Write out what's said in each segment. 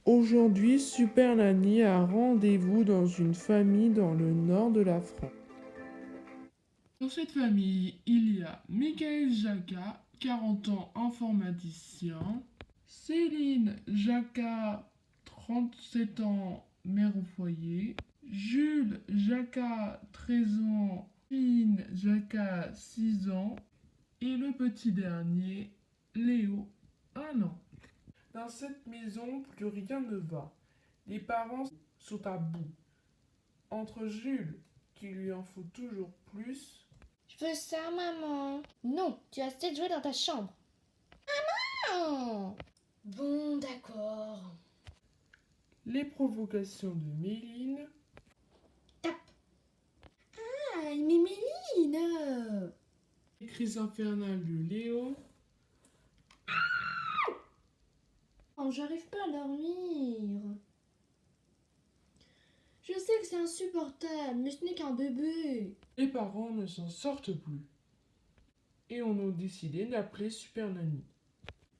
Aujourd'hui, Super Nanny a rendez-vous dans une famille dans le nord de la France. Dans cette famille, il y a Michael Jacquat, 40 ans, informaticien. Céline Jacquat, 37 ans, mère au foyer. Jules Jacquat, 13 ans. Céline Jacquat, 6 ans. Et le petit dernier, Léo, 1 an. Dans cette maison, plus rien ne va. Les parents sont à bout. Entre Jules, qui lui en faut toujours plus, Je veux ça, maman. Non, tu as assez de jouer dans ta chambre. Maman! Bon, d'accord. les provocations de Méline, Tape. Ah, mais Méline! les crises infernales de Léo, Oh, j'arrive pas à dormir. Je sais que c'est insupportable, mais ce n'est qu'un bébé. les parents ne s'en sortent plus. Et on a décidé d'appeler Super Nanny.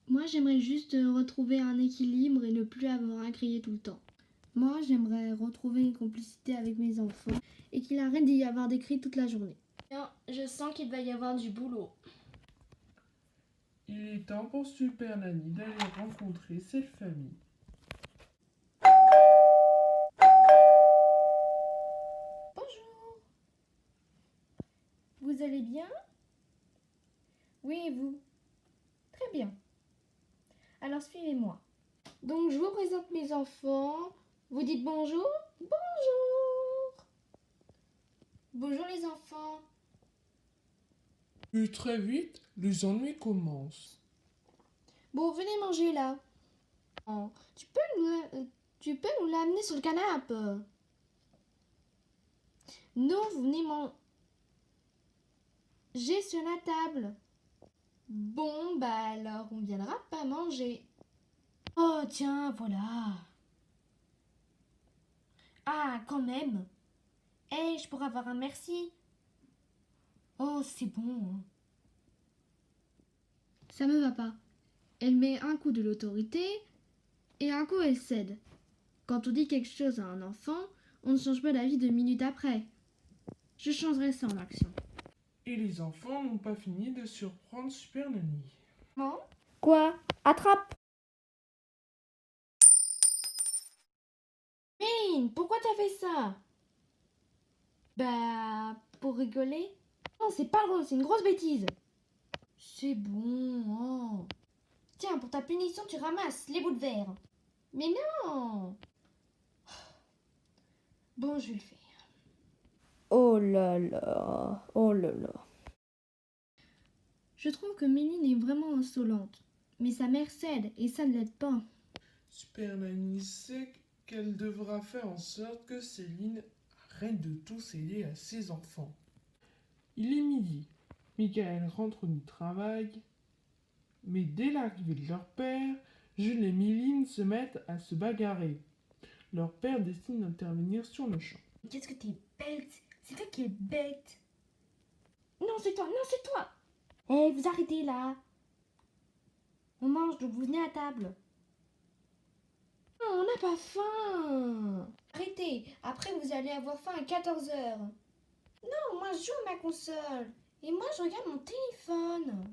Moi, j'aimerais juste retrouver un équilibre et ne plus avoir à crier tout le temps. Moi, j'aimerais retrouver une complicité avec mes enfants et qu'il arrête d'y avoir des cris toute la journée. Non, je sens qu'il va y avoir du boulot. Il est temps pour Super Nanny d'aller rencontrer cette famille. Bonjour. Vous allez bien? Oui, et vous? Très bien. Alors suivez-moi. Donc je vous présente mes enfants. Vous dites bonjour? Bonjour. Bonjour les enfants. Puis très vite, les ennuis commencent. Bon, venez manger là. Oh, tu peux nous l'amener sur le canapé? Non, vous venez manger sur la table. Bon, bah alors on viendra pas manger. Oh, tiens, voilà. Ah, quand même. Eh, je pourrais avoir un merci. Oh, c'est bon. Hein. Ça me va pas. Elle met un coup de l'autorité et un coup elle cède. Quand on dit quelque chose à un enfant, on ne change pas d'avis 2 minutes après. Je changerai ça en action. Et les enfants n'ont pas fini de surprendre Super Nanny. Maman? Quoi? Attrape! Méline, pourquoi t'as fait ça? Bah, pour rigoler. Non, c'est pas drôle, c'est une grosse bêtise. C'est bon, oh. Tiens, pour ta punition, tu ramasses les bouts de verre. Mais non! Bon, je vais le faire. Oh là là, oh là là. Je trouve que Méline est vraiment insolente. Mais sa mère cède et ça ne l'aide pas. Super Nanny sait qu'elle devra faire en sorte que Céline arrête de tout céder à ses enfants. Il est midi. Michael rentre du travail. Mais dès l'arrivée de leur père, Jules et Méline se mettent à se bagarrer. Leur père décide d'intervenir sur le champ. Qu'est-ce que t'es bête? C'est toi qui es bête. Non, c'est toi, non, c'est toi. Eh, vous arrêtez là. On mange, donc vous venez à table. Non, on n'a pas faim. Arrêtez, après vous allez avoir faim à 14 heures. Non, moi je joue à ma console. Et moi je regarde mon téléphone.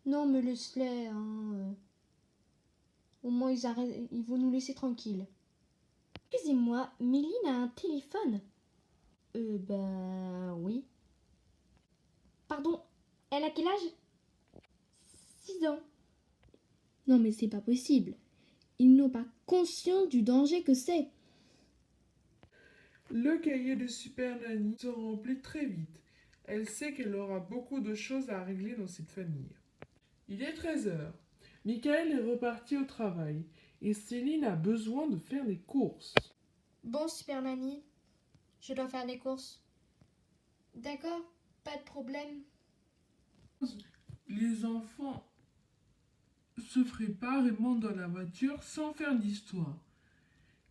Non, mais laisse-les, hein. Au moins ils vont nous laisser tranquilles. Excusez-moi, Méline a un téléphone? Bah oui. Pardon, elle a quel âge? 6 ans. Non mais c'est pas possible. Ils n'ont pas conscience du danger que c'est. Le cahier de Super Nanny se remplit très vite. Elle sait qu'elle aura beaucoup de choses à régler dans cette famille. Il est 13 heures. Michael est reparti au travail et Céline a besoin de faire des courses. Bon, Super Nanny, je dois faire les courses. D'accord, pas de problème. Les enfants se préparent et montent dans la voiture sans faire d'histoire.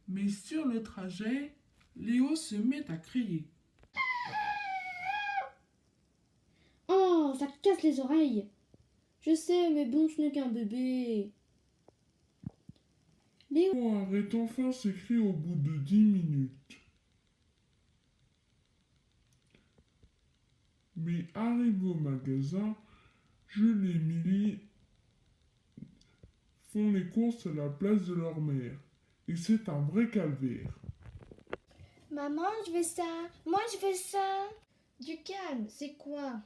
Mais sur le trajet, Léo se met à crier. Oh, ça te casse les oreilles. Je sais, mais bon, ce n'est qu'un bébé. Léo, Arrête enfin s'écrit au bout de 10 minutes. Mais arrivé au magasin, Jules et Émilie font les courses à la place de leur mère. Et c'est un vrai calvaire. maman, je veux ça. Moi, je veux ça. Du calme, c'est quoi?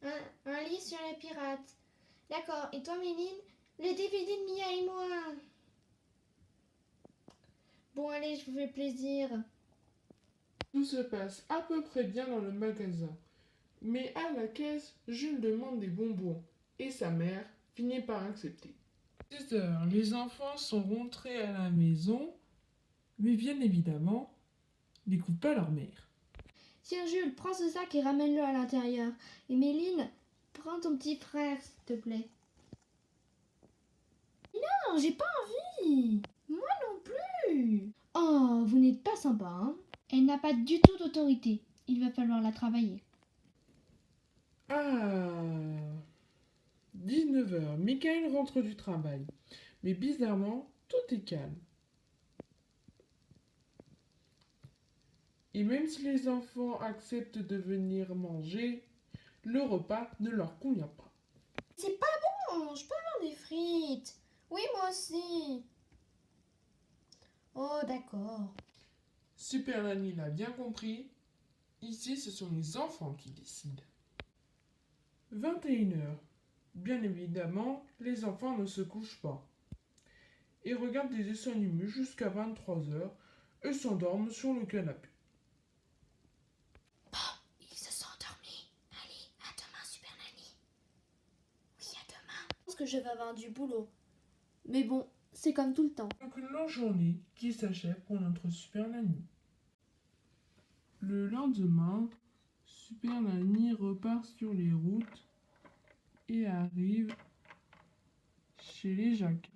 Un livre sur les pirates. D'accord. Et toi, Méline? Le DVD de Mia et moi. Bon, allez, je vous fais plaisir. Tout se passe à peu près bien dans le magasin. Mais à la caisse, Jules demande des bonbons. Et sa mère finit par accepter. 6 heures, les enfants sont rentrés à la maison. Mais bien évidemment, n'écoutent pas leur mère. Tiens, Jules, prends ce sac et ramène-le à l'intérieur. Et Méline, prends ton petit frère, s'il te plaît. Non, j'ai pas envie. Moi non plus. Oh, vous n'êtes pas sympa, hein? Elle n'a pas du tout d'autorité. Il va falloir la travailler. Ah 19 heures, Michael rentre du travail. Mais bizarrement, tout est calme. Et même si les enfants acceptent de venir manger, le repas ne leur convient pas. C'est pas bon, je peux avoir des frites. Oui, moi aussi. Oh, d'accord. Super Nanny l'a bien compris. Ici, ce sont les enfants qui décident. 21 heures. Bien évidemment, les enfants ne se couchent pas. Ils regardent des dessins animés jusqu'à 23 heures et s'endorment sur le canapé. Ils se sont endormis. Allez, à demain, Super Nanny. Oui, à demain. Je pense que je vais avoir du boulot. Mais bon, c'est comme tout le temps. Donc une longue journée qui s'achève pour notre Super Nanny. Le lendemain, Super Nanny repart sur les routes et arrive chez les Jacques.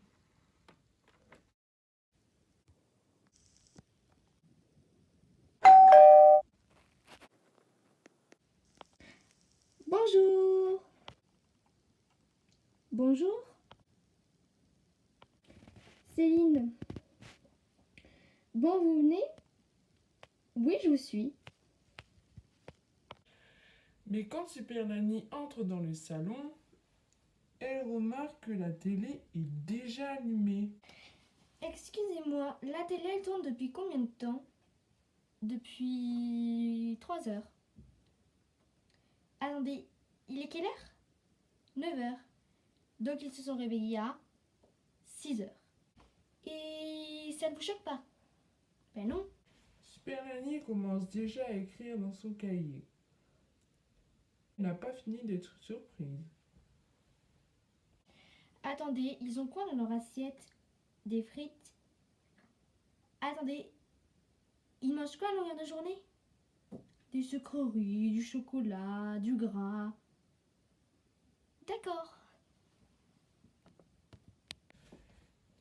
Bonjour. Bonjour. Céline. Bon, vous venez? Oui, je vous suis. Mais quand Super Nanny entre dans le salon, elle remarque que la télé est déjà allumée. Excusez-moi, la télé elle tourne depuis combien de temps? Depuis 3 heures. Attendez, il est quelle heure? 9 heures. Donc ils se sont réveillés à 6 heures. Et ça ne vous choque pas? Ben non. Super Nanny commence déjà à écrire dans son cahier. Elle n'a pas fini d'être surprise. Attendez, ils ont quoi dans leur assiette? Des frites? Attendez, ils mangent quoi à longueur de journée? Des sucreries, du chocolat, du gras. D'accord.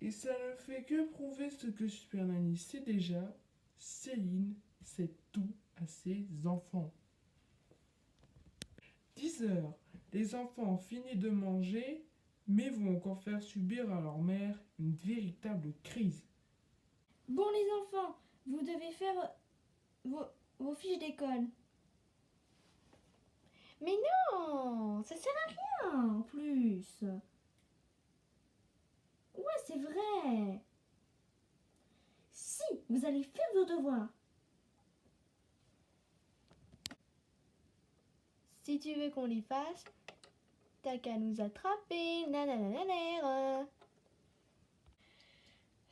Et ça ne fait que prouver ce que Super Nanny sait déjà. Céline sait tout à ses enfants. 10 heures. Les enfants ont fini de manger, mais vont encore faire subir à leur mère une véritable crise. Bon les enfants, vous devez faire vos fiches d'école. Mais non, ça sert à rien en plus. Ouais, c'est vrai. Si, vous allez faire vos devoirs. Si tu veux qu'on les fasse, t'as qu'à nous attraper. Nananananer.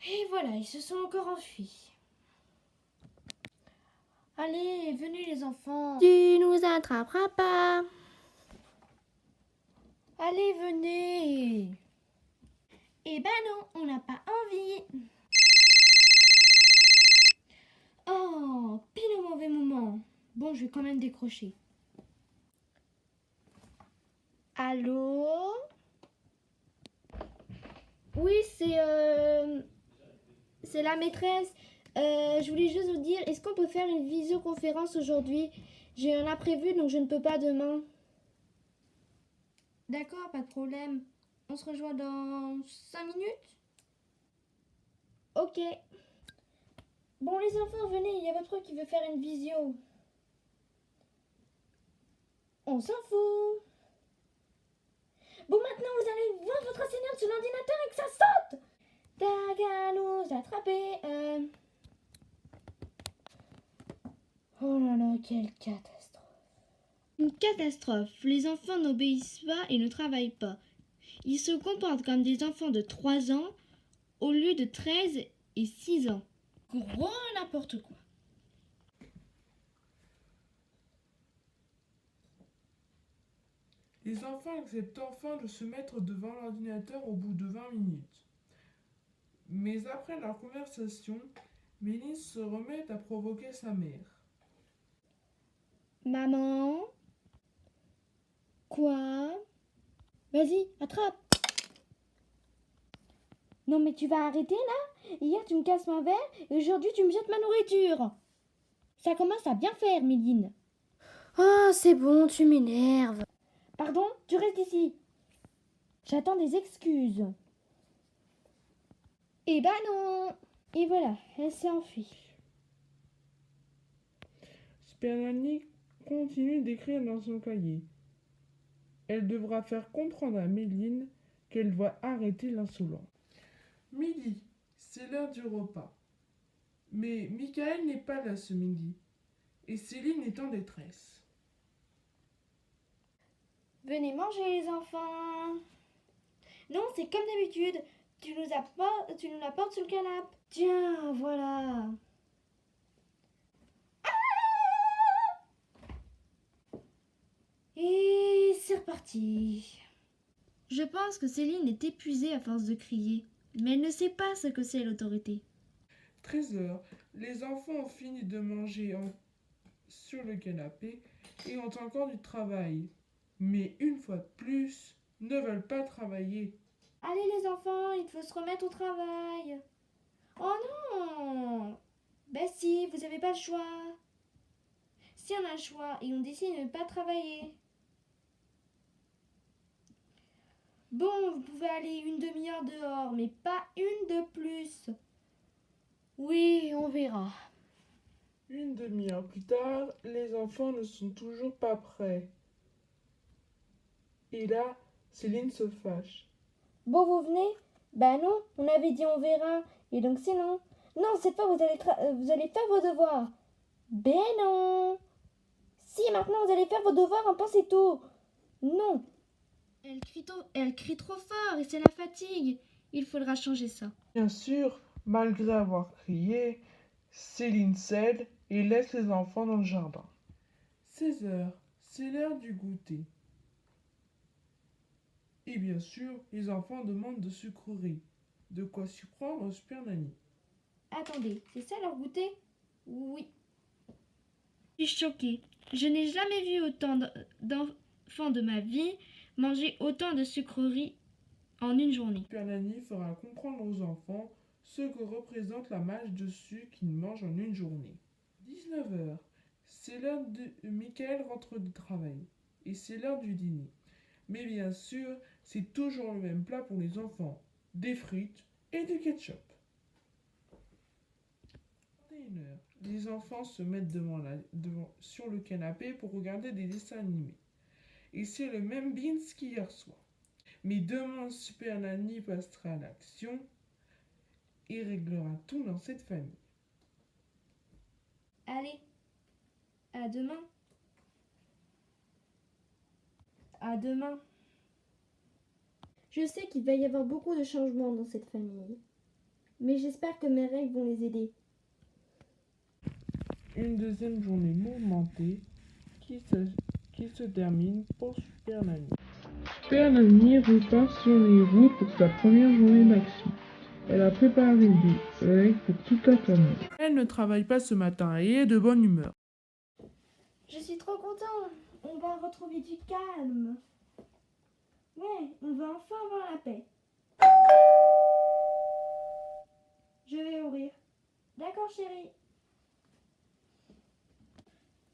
Et voilà, ils se sont encore enfuis. Allez, venez les enfants. Tu nous attraperas pas. Allez, venez. Eh ben non, on n'a pas envie. Oh, pile au mauvais moment. Bon, je vais quand même décrocher. Allô? Oui, c'est la maîtresse. Je voulais juste vous dire, est-ce qu'on peut faire une visioconférence aujourd'hui? J'ai un imprévu, donc je ne peux pas demain. D'accord, pas de problème. On se rejoint dans 5 minutes? Ok. Bon, les enfants, venez, il y a votre qui veut faire une visio. On s'en fout. Bon, maintenant, vous allez voir votre enseignante sur l'ordinateur et que ça saute. T'as qu'à nous attraper. Oh là là, quelle catastrophe. Une catastrophe. Les enfants n'obéissent pas et ne travaillent pas. Ils se comportent comme des enfants de 3 ans au lieu de 13 et 6 ans. Gros n'importe quoi. Les enfants acceptent enfin de se mettre devant l'ordinateur au bout de 20 minutes. Mais après leur conversation, Méline se remet à provoquer sa mère. Maman? Quoi? Vas-y, attrape. Non mais tu vas arrêter là? Hier tu me casses mon verre et aujourd'hui tu me jettes ma nourriture. Ça commence à bien faire, Méline. Oh, c'est bon, tu m'énerves. Pardon, tu restes ici. J'attends des excuses. Eh ben non. Et voilà, elle s'est enfuie. Super Nanny continue d'écrire dans son cahier. Elle devra faire comprendre à Méline qu'elle doit arrêter l'insolence. Midi, c'est l'heure du repas. Mais Michael n'est pas là ce midi, et Céline est en détresse. Venez manger les enfants. Non, c'est comme d'habitude. Tu nous l'apportes sur le canapé. Tiens, voilà. Et c'est reparti. Je pense que Céline est épuisée à force de crier, mais elle ne sait pas ce que c'est l'autorité. 13h, les enfants ont fini de manger sur le canapé et ont encore du travail. Mais une fois de plus, ne veulent pas travailler. Allez les enfants, il faut se remettre au travail. Oh non! Ben si, vous n'avez pas le choix. Si on a le choix et on décide de ne pas travailler. Bon, vous pouvez aller une demi-heure dehors, mais pas une de plus. Oui, on verra. Une demi-heure plus tard, les enfants ne sont toujours pas prêts. Et là, Céline se fâche. Bon, vous venez? Ben non, on avait dit on verra. Et donc c'est non. Non, cette fois vous allez faire vos devoirs. Ben non. Si, maintenant vous allez faire vos devoirs en pensée tout. Non. Elle crie trop fort et c'est la fatigue. Il faudra changer ça. Bien sûr, malgré avoir crié, Céline cède et laisse les enfants dans le jardin. 16h, c'est l'heure du goûter. Et bien sûr, les enfants demandent de sucreries. De quoi surprendre Super Nanny. Attendez, c'est ça leur goûter? Oui. Je suis choquée. Je n'ai jamais vu autant d'enfants de ma vie manger autant de sucreries en une journée. Super Nanny fera comprendre aux enfants ce que représente la masse de sucre qu'ils mangent en une journée. 19h, c'est l'heure de Michael rentre du travail. Et c'est l'heure du dîner. Mais bien sûr, c'est toujours le même plat pour les enfants. Des frites et du ketchup. 21h, les enfants se mettent sur le canapé pour regarder des dessins animés. Et c'est le même Beans qu'hier soir. Mais demain, Super Nanny passera à l'action et réglera tout dans cette famille. Allez, à demain. À demain. Je sais qu'il va y avoir beaucoup de changements dans cette famille, mais j'espère que mes règles vont les aider. Une deuxième journée mouvementée qui se termine pour Super Nanny. Super Nanny repart sur les routes pour sa première journée d'action. Elle a préparé des règles pour toute la famille. Elle ne travaille pas ce matin et est de bonne humeur. Je suis trop contente. On va retrouver du calme. Ouais, on va enfin avoir la paix. Je vais ouvrir. D'accord, chérie.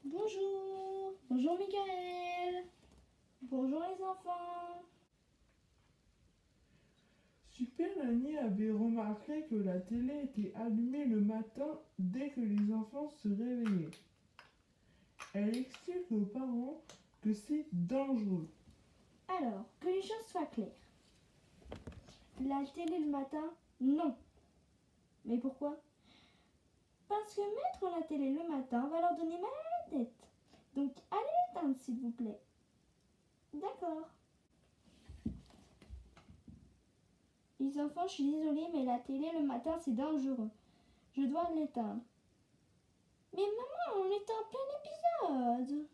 Bonjour. Bonjour, Michael. Bonjour, les enfants. Super Nanny avait remarqué que la télé était allumée le matin dès que les enfants se réveillaient. Elle explique aux parents que c'est dangereux. Alors, que les choses soient claires. La télé le matin, non. Mais pourquoi? Parce que mettre la télé le matin va leur donner mal à la tête. Donc, allez l'éteindre, s'il vous plaît. D'accord. Les enfants, je suis désolée, mais la télé le matin, c'est dangereux. Je dois l'éteindre. Mais maman, on est en plein épisode.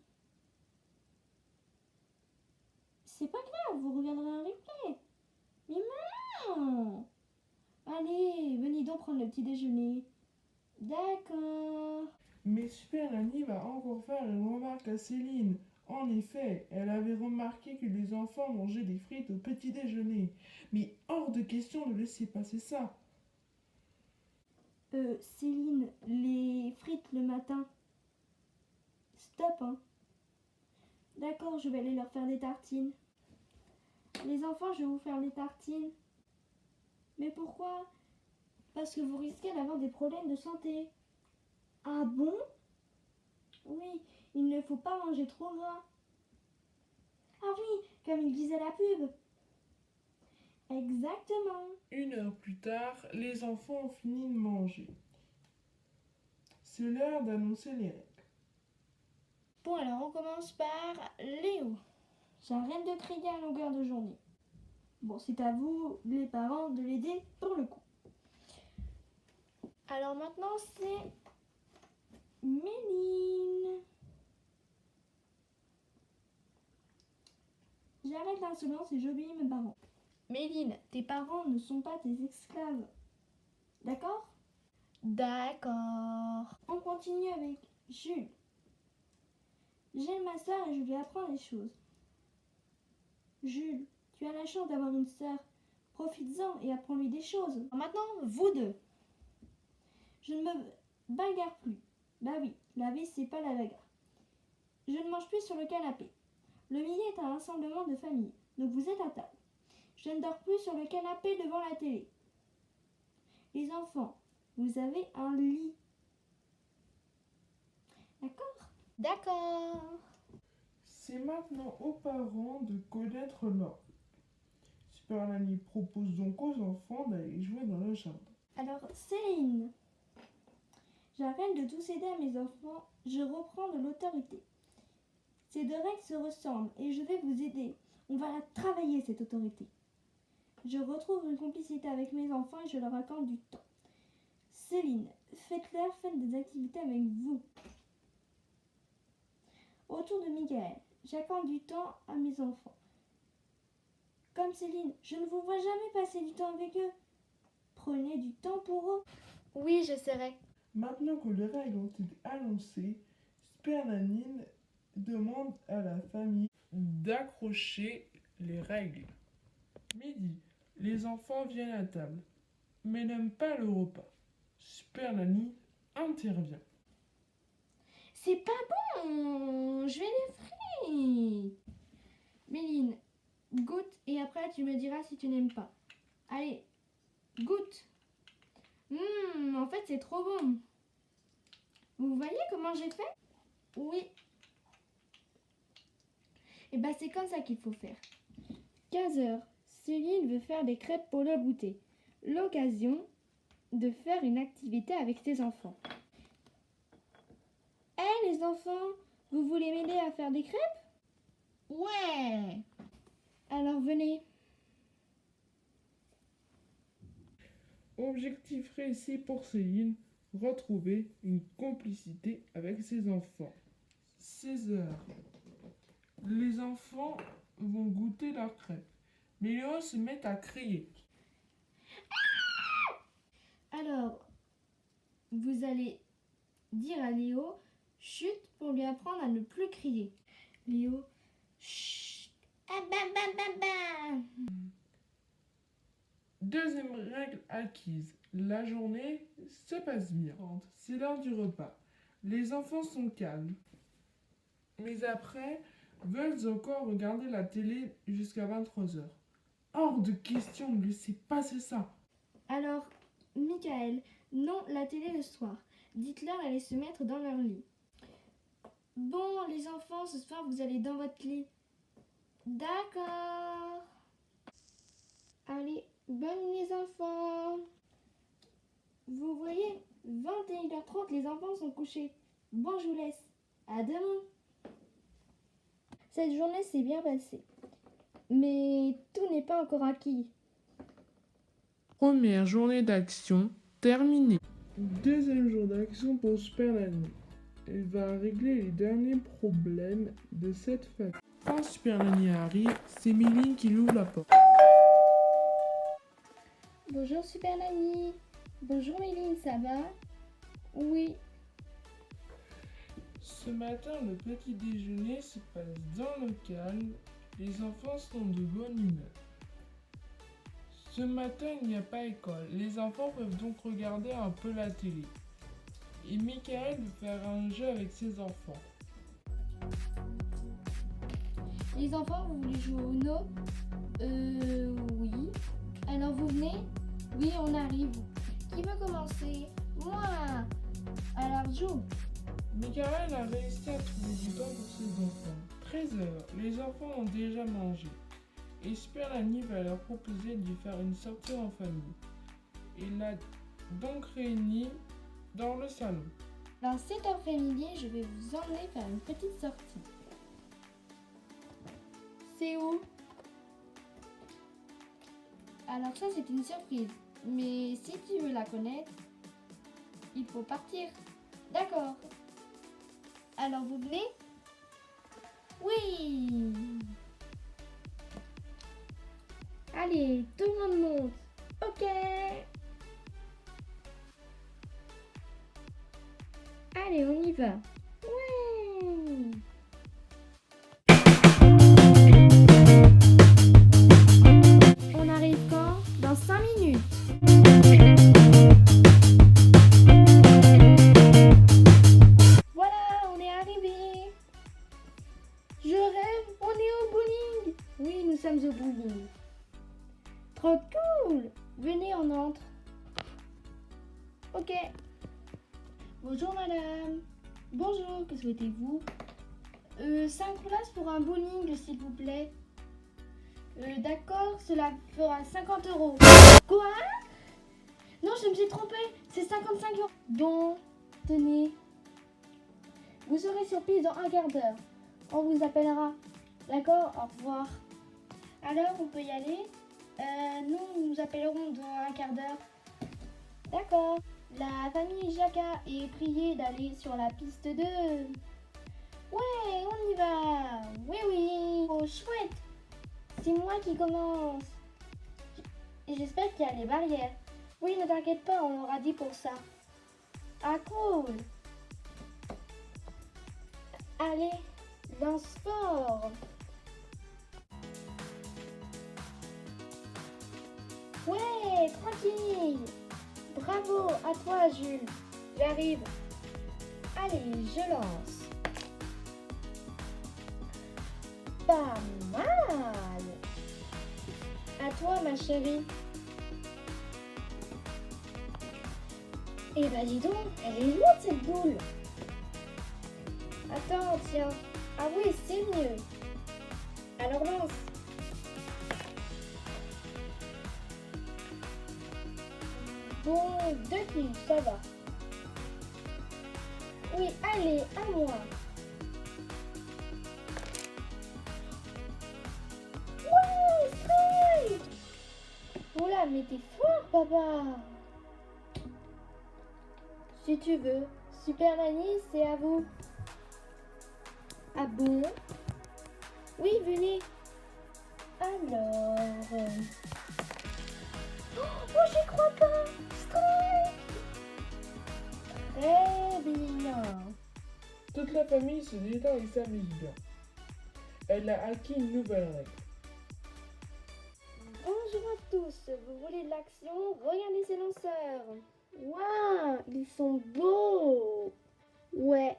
C'est pas grave, vous reviendrez en replay. Mais maman! Allez, venez donc prendre le petit déjeuner. D'accord. Mais Super Nanny va encore faire une remarque à Céline. En effet, elle avait remarqué que les enfants mangeaient des frites au petit déjeuner. Mais hors de question de laisser passer ça. Céline, les frites le matin. Stop, hein. D'accord, je vais aller leur faire des tartines. Les enfants, je vais vous faire des tartines. Mais pourquoi? Parce que vous risquez d'avoir des problèmes de santé. Ah bon? Oui, il ne faut pas manger trop gras. Ah oui, comme il disait la pub. Exactement. 1 heure plus tard, les enfants ont fini de manger. C'est l'heure d'annoncer les règles. Bon, alors on commence par Léo. J'arrête de crier à longueur de journée. Bon, c'est à vous, les parents, de l'aider pour le coup. Alors maintenant, c'est Méline. J'arrête l'insolence et j'obéis mes parents. Méline, tes parents ne sont pas tes esclaves. D'accord? D'accord. On continue avec Jules. J'aime ma soeur et je lui apprends des choses. Jules, tu as la chance d'avoir une sœur. Profites-en et apprends-lui des choses. Maintenant, vous deux. Je ne me bagarre plus. Bah oui, la vie, c'est pas la bagarre. Je ne mange plus sur le canapé. Le midi est un rassemblement de famille, donc vous êtes à table. Je ne dors plus sur le canapé devant la télé. Les enfants, vous avez un lit. D'accord? D'accord. C'est maintenant aux parents de connaître l'ordre. Super Nanny propose donc aux enfants d'aller jouer dans le jardin. Alors, Céline, j'arrête de tous aider à mes enfants, je reprends de l'autorité. Ces deux règles se ressemblent et je vais vous aider. On va la travailler, cette autorité. Je retrouve une complicité avec mes enfants et je leur accorde du temps. Céline, faites-leur, faites des activités avec vous. Autour de Michael, j'accorde du temps à mes enfants. Comme Céline, je ne vous vois jamais passer du temps avec eux. Prenez du temps pour eux. Oui, j'essaierai. Maintenant que les règles ont été annoncées, Super Nanny demande à la famille d'accrocher les règles. Midi, les enfants viennent à table, mais n'aiment pas le repas. Super Nanny intervient. C'est pas bon, je vais les frites. Méline, goûte et après tu me diras si tu n'aimes pas. Allez, goûte. En fait c'est trop bon. Vous voyez comment j'ai fait? Oui. Et bah c'est comme ça qu'il faut faire. 15h, Céline veut faire des crêpes pour le goûter. L'occasion de faire une activité avec ses enfants. Eh les enfants, vous voulez m'aider à faire des crêpes? Ouais. Alors venez. Objectif réussi pour Céline, retrouver une complicité avec ses enfants. 16 heures. Les enfants vont goûter leurs crêpes. Mais Léo se met à crier. Alors, vous allez dire à Léo, chut, pour lui apprendre à ne plus crier. Léo, chut. Ah bah bah bah bah. Deuxième règle acquise. La journée se passe bien. C'est l'heure du repas. Les enfants sont calmes. Mais après, veulent encore regarder la télé jusqu'à 23 heures. Hors de question de laisser passer ça. Alors, Michael, non, la télé le soir. Dites-leur d'aller se mettre dans leur lit. Bon, les enfants, ce soir, vous allez dans votre lit. D'accord. Allez, bonne nuit les enfants. Vous voyez, 21h30, les enfants sont couchés. Bon, je vous laisse. À demain. Cette journée s'est bien passée. Mais tout n'est pas encore acquis. Première journée d'action terminée. Deuxième jour d'action pour Super Nanny. Elle va régler les derniers problèmes de cette famille. Quand Super Nanny arrive, c'est Méline qui lui ouvre la porte. Bonjour Super Nanny. Bonjour Méline, ça va? Oui. Ce matin, le petit déjeuner se passe dans le calme. Les enfants sont de bonne humeur. Ce matin, il n'y a pas école. Les enfants peuvent donc regarder un peu la télé. Et Michael veut faire un jeu avec ses enfants. Les enfants, vous voulez jouer au Uno? Oui. Alors vous venez? Oui, on arrive. Qui veut commencer? Moi. Alors joue. Michael a réussi à trouver du temps pour ses enfants. 13h, les enfants ont déjà mangé. Et Super Nanny va leur proposer de faire une sortie en famille. Il l'a donc réunis dans le salon. Alors cet après-midi, je vais vous emmener faire une petite sortie. C'est où? Alors ça, c'est une surprise. Mais si tu veux la connaître, il faut partir. D'accord. Alors vous venez? Oui. Allez, tout le monde monte. Ok. Allez, on y va. Ouais. On arrive quand? Dans 5 minutes. Voilà, on est arrivé. Je rêve, on est au bowling. Oui, nous sommes au bowling. Trop cool. Venez, on entre. Ok. Bonjour madame. Bonjour, que souhaitez-vous? 5 places pour un bowling, s'il vous plaît. D'accord, cela fera 50 €. Quoi? Non, je me suis trompée, c'est 55 €. Bon, tenez. Vous serez sur piste dans un quart d'heure. On vous appellera. D'accord, au revoir. Alors, on peut y aller? Nous nous appellerons dans un quart d'heure. D'accord. La famille Jacka est priée d'aller sur la piste 2. Ouais, on y va. Oui, oui. Oh, chouette. C'est moi qui commence. Et j'espère qu'il y a les barrières. Oui, ne t'inquiète pas, on aura dit pour ça. Ah, cool. Allez, lance fort. Ouais, tranquille. Bravo, à toi Jules. J'arrive. Allez, je lance. Pas mal. À toi ma chérie. Eh ben dis donc, elle est lourde cette boule. Attends, tiens. Ah oui, c'est mieux. Alors lance. Bon, 2 piles, ça va. Oui, allez, à moi. Ouais, strike. Oula, mais t'es fort, papa. Si tu veux. Super Nanny, c'est à vous. Ah bon? Oui, venez. Alors... Oh, j'y crois pas. Strike. Très bien. Toute la famille se détend et s'amuse bien. Elle a acquis une nouvelle règle. Bonjour à tous. Vous voulez de l'action? Regardez ces lanceurs. Waouh, ils sont beaux. Ouais.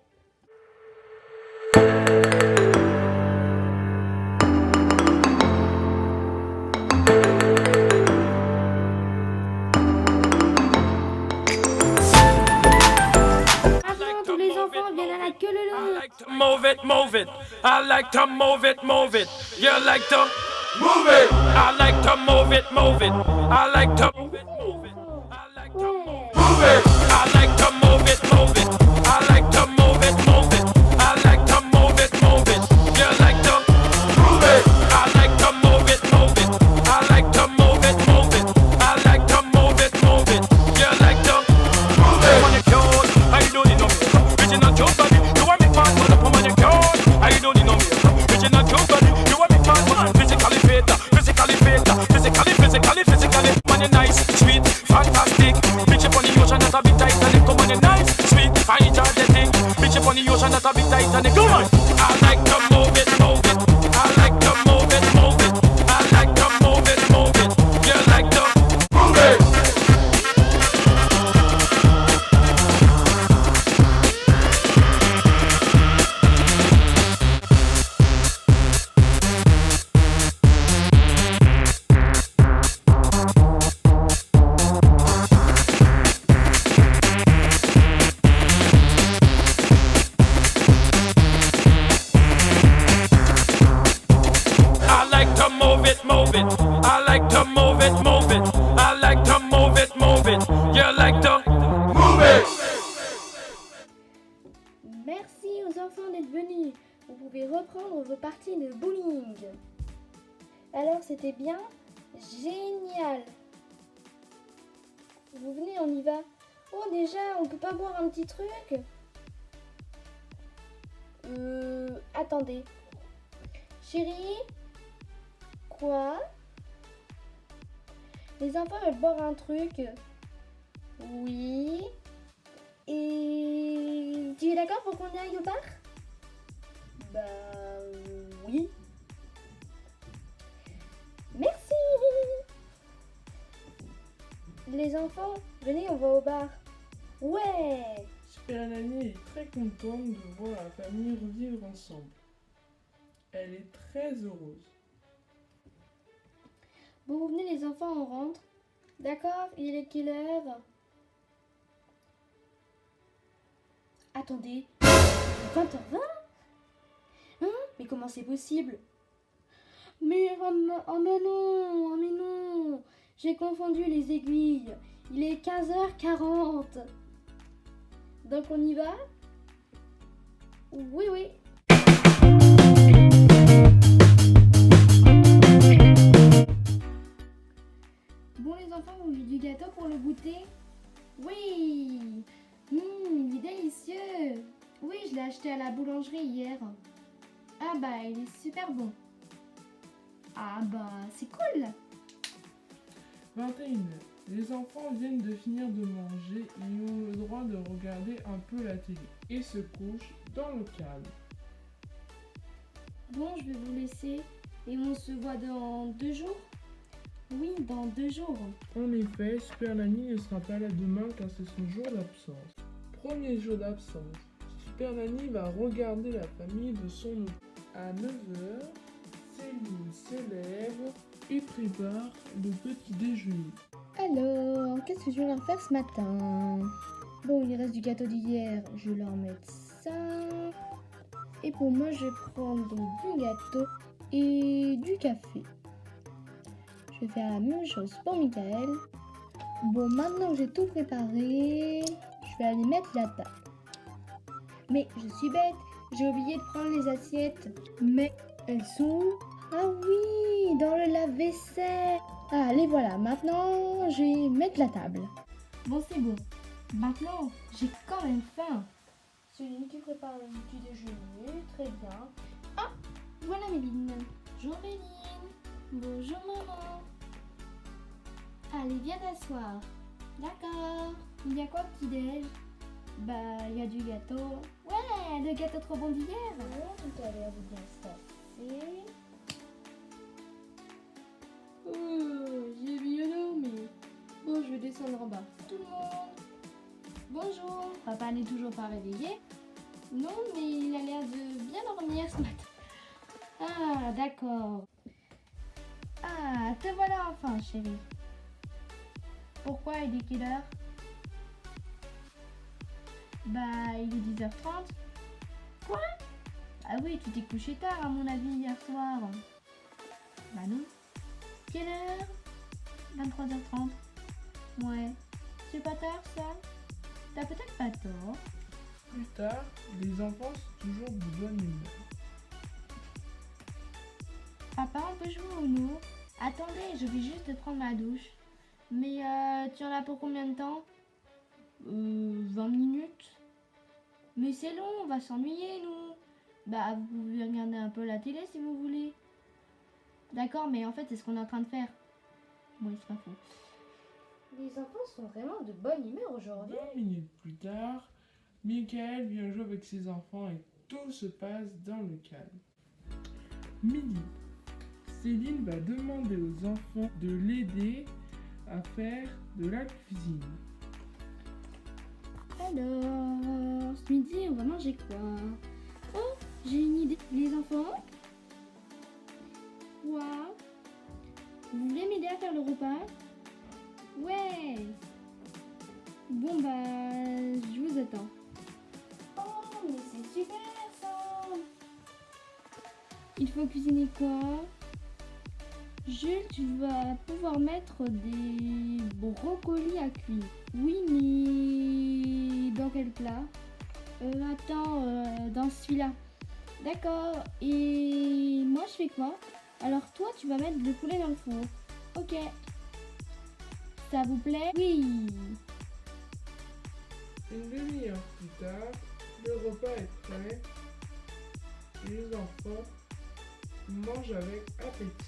move it, move it. I like to move it, move it. You like to move it. I like to move it, move it. I like to move it, move it. I like to move it. I like to move it, move it. I like to move it, move it. I like to move it, move it. You like to move it. I like to move it, move it. I like to move it, move it. I like to move it, move it. You like to move it. On your cute, I don't need no makeup. Original cute body, you want me fast, man. On your cute, I don't need no makeup. Original cute body, you want me fast, man. Physically fit, physically fit, physically. Man, you nice, sweet, fantastic. Bitch up on the ocean, that's a bit Titanic. Come on, you nice, sweet, fine, energetic. Bitch up on the ocean, that's a bit Titanic. Come on. I like to move it, move it. I like to move it, move it. I like to move it, move it. You like to move it. I like to move it, move it. I like to move it, move it. I like to move it, move it. You like to move it. Merci aux enfants d'être venus. Vous pouvez reprendre vos parties de bowling. Alors, c'était bien? Génial! Vous venez, on y va. Oh, déjà, on peut pas boire un petit truc? Attendez. Chérie? Quoi? Les enfants veulent boire un truc? Oui. Et tu es d'accord pour qu'on aille au bar? Bah oui. Merci. Les enfants, venez, on va au bar. Ouais. Super Nanny est très contente de voir la famille revivre ensemble. Elle est très heureuse. Bon, vous venez les enfants, on rentre. D'accord, il est quelle heure? Attendez, 20h20? Hein? Mais comment c'est possible? Mais oh mais non, j'ai confondu les aiguilles. Il est 15h40. Donc on y va? Oui, oui. Bon les enfants, vous voulez du gâteau pour le goûter? Oui. Il est délicieux. Oui, je l'ai acheté à la boulangerie hier. Ah bah, il est super bon. Ah bah, c'est cool. 21h. Les enfants viennent de finir de manger et ont le droit de regarder un peu la télé et se couchent dans le calme. Bon, je vais vous laisser et on se voit dans 2 jours. Oui, dans 2 jours. En effet, Super Nanny ne sera pas là demain car c'est son jour d'absence. Premier jour d'absence. Super Nanny va regarder la famille de son oncle. À 9h, Céline se lève et prépare le petit déjeuner. Alors, qu'est-ce que je vais leur faire ce matin? Bon, il reste du gâteau d'hier, je vais leur mettre ça. Et pour moi, je vais prendre donc du gâteau et du café. Je vais faire la même chose pour Michael. Bon, maintenant que j'ai tout préparé, je vais aller mettre la table. Mais je suis bête, j'ai oublié de prendre les assiettes. Mais elles sont où? Ah oui, dans le lave-vaisselle. Ah, les voilà, maintenant je vais mettre la table. Bon, c'est bon. Maintenant, j'ai quand même faim. Céline qui prépare le petit déjeuner, très bien. Ah, voilà Méline. Bonjour Méline. Bonjour maman. Allez, viens t'asseoir. D'accord. Il y a quoi au petit-déj? Bah, il y a du gâteau. Ouais, le gâteau trop bon d'hier. Ouais, tout a l'air de bien se passer. J'ai bien dormi. Bon, je vais descendre en bas. Tout le monde. Bonjour. Papa n'est toujours pas réveillé. Non, mais il a l'air de bien dormir ce matin. Ah, d'accord. Ah, te voilà enfin, chérie. Pourquoi il est quelle heure? Bah, il est 10h30. Quoi? Ah oui, tu t'es couché tard à mon avis hier soir. Bah non. Quelle heure? 23h30. Ouais. C'est pas tard ça? T'as peut-être pas tort. Plus tard, les enfants sont toujours de bonne humeur. Papa, on peut jouer au Uno? Attendez, je vais juste prendre ma douche. Mais tu en as pour combien de temps? 20 minutes. Mais c'est long, on va s'ennuyer nous. Bah vous pouvez regarder un peu la télé si vous voulez. D'accord, mais en fait c'est ce qu'on est en train de faire. Oui, c'est pas faux. Les enfants sont vraiment de bonne humeur aujourd'hui. 20 minutes plus tard, Michael vient jouer avec ses enfants et tout se passe dans le calme. Midi. Céline va demander aux enfants de l'aider à faire de la cuisine. Alors, ce midi, on va manger quoi? Oh, j'ai une idée. Les enfants? Quoi? Vous voulez m'aider à faire le repas? Ouais. Bon bah, je vous attends. Oh, mais c'est super ça! Il faut cuisiner quoi? Jules, tu vas pouvoir mettre des brocolis à cuire. Oui, mais dans quel plat? Attends, dans celui-là. D'accord. Et moi, je fais quoi? Alors toi, tu vas mettre le poulet dans le four. Ok. Ça vous plaît? Oui. Une demi-heure plus tard, le repas est prêt et les enfants mangent avec appétit.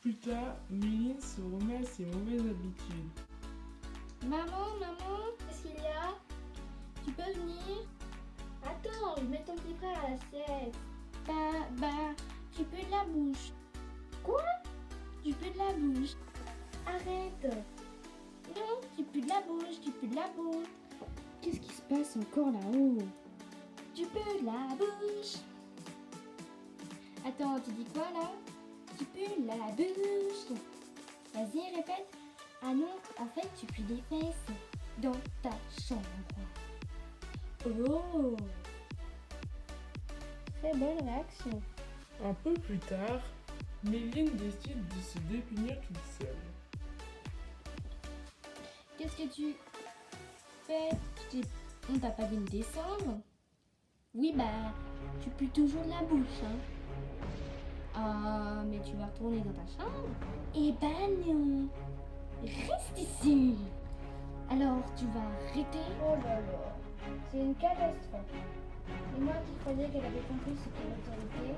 Plus tard, Méline se remet à ses mauvaises habitudes. Maman, qu'est-ce qu'il y a? Tu peux venir? Attends, je mets ton petit frère à la sieste. Bah, tu peux de la bouche. Quoi? Tu peux de la bouche. Arrête. Non, tu peux de la bouche, tu peux de la bouche. Qu'est-ce qui se passe encore là-haut? Tu peux de la bouche. Attends, tu dis quoi là? Tu pues la bouche. Vas-y, répète. Ah non, en fait, tu pues des fesses dans ta chambre. Oh! Très bonne réaction. Un peu plus tard, Méline décide de se dépunir toute seule. Qu'est-ce que tu fais? On t'a pas vu me descendre? Oui, bah, tu pues toujours de la bouche, hein. Ah, mais tu vas retourner dans ta chambre? Eh ben non! Reste ici! Alors, tu vas arrêter? Oh là là, c'est une catastrophe. Et moi qui croyais qu'elle avait compris ce qu'est l'autorité.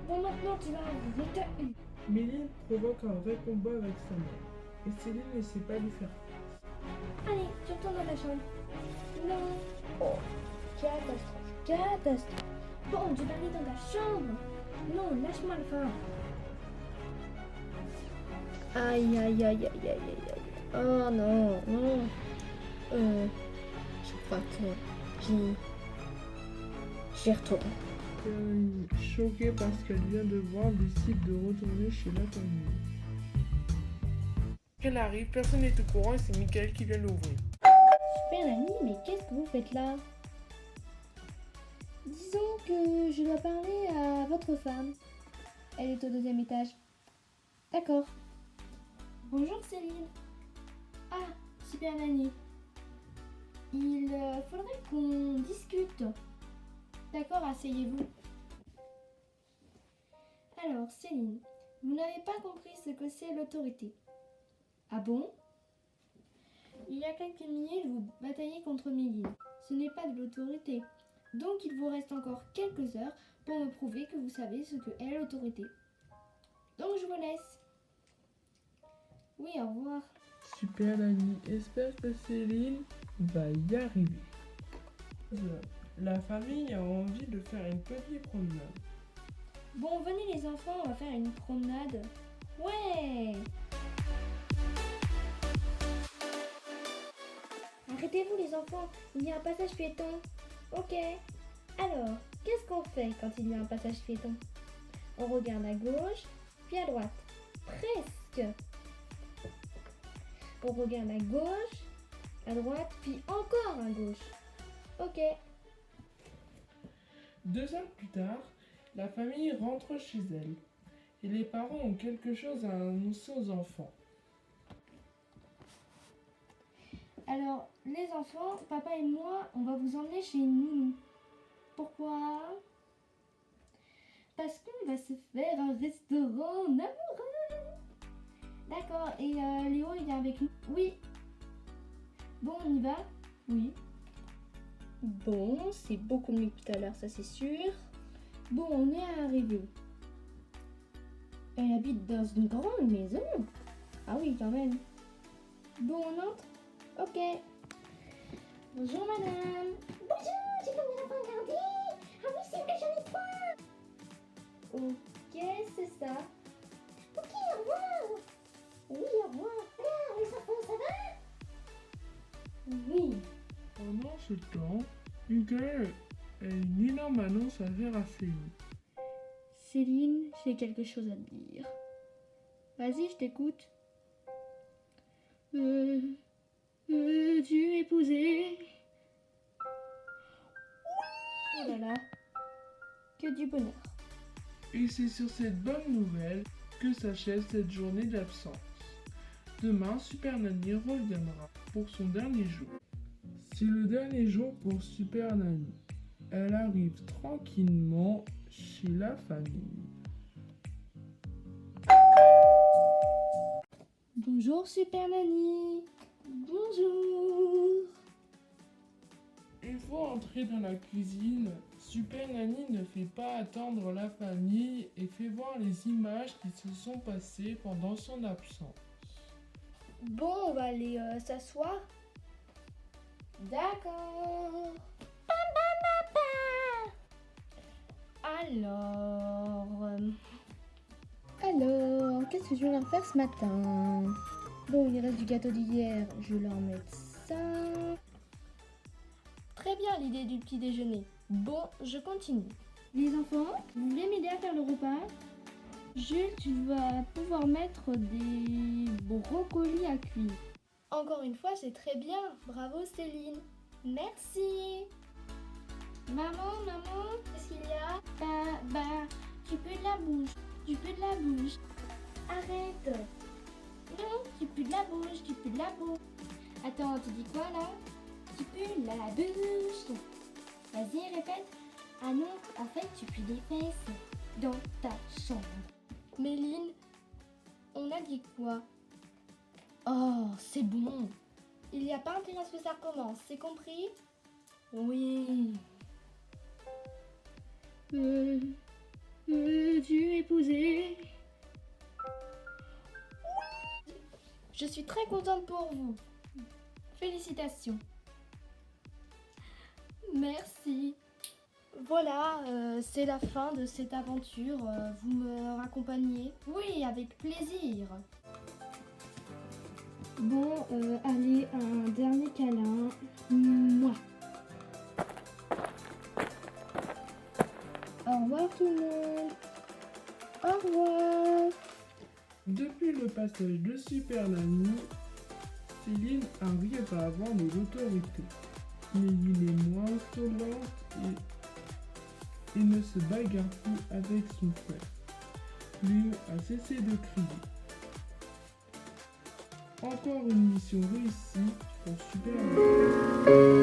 Bon, maintenant, tu vas arrêter. Méline provoque un vrai combat avec sa mère et Céline ne sait pas lui faire face. Allez, tu retournes dans ta chambre. Non. Oh, catastrophe. Bon, tu vas aller dans ta chambre. Non, lâche-moi le fort. Aïe, aïe, aïe, aïe, aïe, aïe, aïe. Oh non, non. Je crois que j'y retourne. Caroline, choquée parce qu'elle vient de voir, décide de retourner chez la famille. Quand elle arrive, personne n'est au courant et c'est Michael qui vient l'ouvrir. Super Nanny, mais qu'est-ce que vous faites là? Disons que je dois parler à votre femme. Elle est au 2e étage. D'accord. Bonjour Céline. Ah, Super Nanny. Il faudrait qu'on discute. D'accord, asseyez-vous. Alors, Céline, vous n'avez pas compris ce que c'est l'autorité. Ah bon? Il y a quelques minutes, vous bataillez contre Méline. Ce n'est pas de l'autorité. Donc, il vous reste encore quelques heures pour me prouver que vous savez ce que est l'autorité. Donc, je vous laisse. Oui, au revoir. Super Nanny espère que Céline va y arriver. La famille a envie de faire une petite promenade. Bon, venez les enfants, on va faire une promenade. Ouais! Arrêtez-vous les enfants, il y a un passage piéton. Ok. Alors, qu'est-ce qu'on fait quand il y a un passage piéton? On regarde à gauche, puis à droite. Presque. On regarde à gauche, À droite, puis encore à gauche. Ok. 2 heures plus tard, la famille rentre chez elle. Et les parents ont quelque chose à annoncer aux enfants. Alors, les enfants, papa et moi, on va vous emmener chez une nounou. Pourquoi? Parce qu'on va se faire un restaurant amoureux. D'accord, et Léo, il vient avec nous? Oui. Bon, on y va? Oui. Bon, c'est beaucoup mieux que tout à l'heure, ça c'est sûr. Bon, on est arrivé. Elle habite dans une grande maison. Ah oui, quand même. Bon, on entre? Ok. Bonjour, madame. Bonjour, j'ai comme mes enfants gardés. Ah oui, c'est vrai, j'en ai 3. Ok, c'est ça. Ok, au revoir. Oui, au revoir. Alors, les enfants, ça va? Oui. Pendant ce temps, Michael a une énorme annonce à faire à Céline. Céline, j'ai quelque chose à te dire. Vas-y, je t'écoute. Tu épouser. Oh là là. Que du bonheur. Et c'est sur cette bonne nouvelle que s'achève cette journée d'absence. Demain, Super Nanny reviendra pour son dernier jour. C'est le dernier jour pour Super Nanny. Elle arrive tranquillement chez la famille. Bonjour Super Nanny. Bonjour. Une fois entrée dans la cuisine, Super Nanny ne fait pas attendre la famille et fait voir les images qui se sont passées pendant son absence. Bon, on va aller s'asseoir. D'accord. Alors, qu'est-ce que je vais leur faire ce matin? Bon, il reste du gâteau d'hier, je vais leur mettre ça. Très bien l'idée du petit déjeuner. Bon, je continue. Les enfants, vous voulez m'aider à faire le repas? Jules, tu vas pouvoir mettre des brocolis à cuire. Encore une fois, c'est très bien. Bravo Céline. Merci. Maman, qu'est-ce qu'il y a? Tu peux de la bouche. Tu peux de la bouche. Arrête. Non, tu peux de la bouche, tu peux de la bouche. Attends, tu dis quoi là? Tu peux la bouche. Vas-y, répète. Ah non, en fait, tu pues les fesses dans ta chambre. Méline, on a dit quoi? Oh, c'est bon. Il n'y a pas intérêt à ce que ça recommence, c'est compris? Oui. Tu épouser? Je suis très contente pour vous. Félicitations. Merci. Voilà, c'est la fin de cette aventure. Vous me raccompagnez? Oui, avec plaisir. Bon, allez, un dernier câlin. Mouah. Au revoir tout le monde. Au revoir. Depuis le passage de Super Nanny, Céline arrive à avoir de l'autorité. Mais il est moins insolente et ne se bagarre plus avec son frère. Léo a cessé de crier. Encore une mission réussie pour Super Nanny.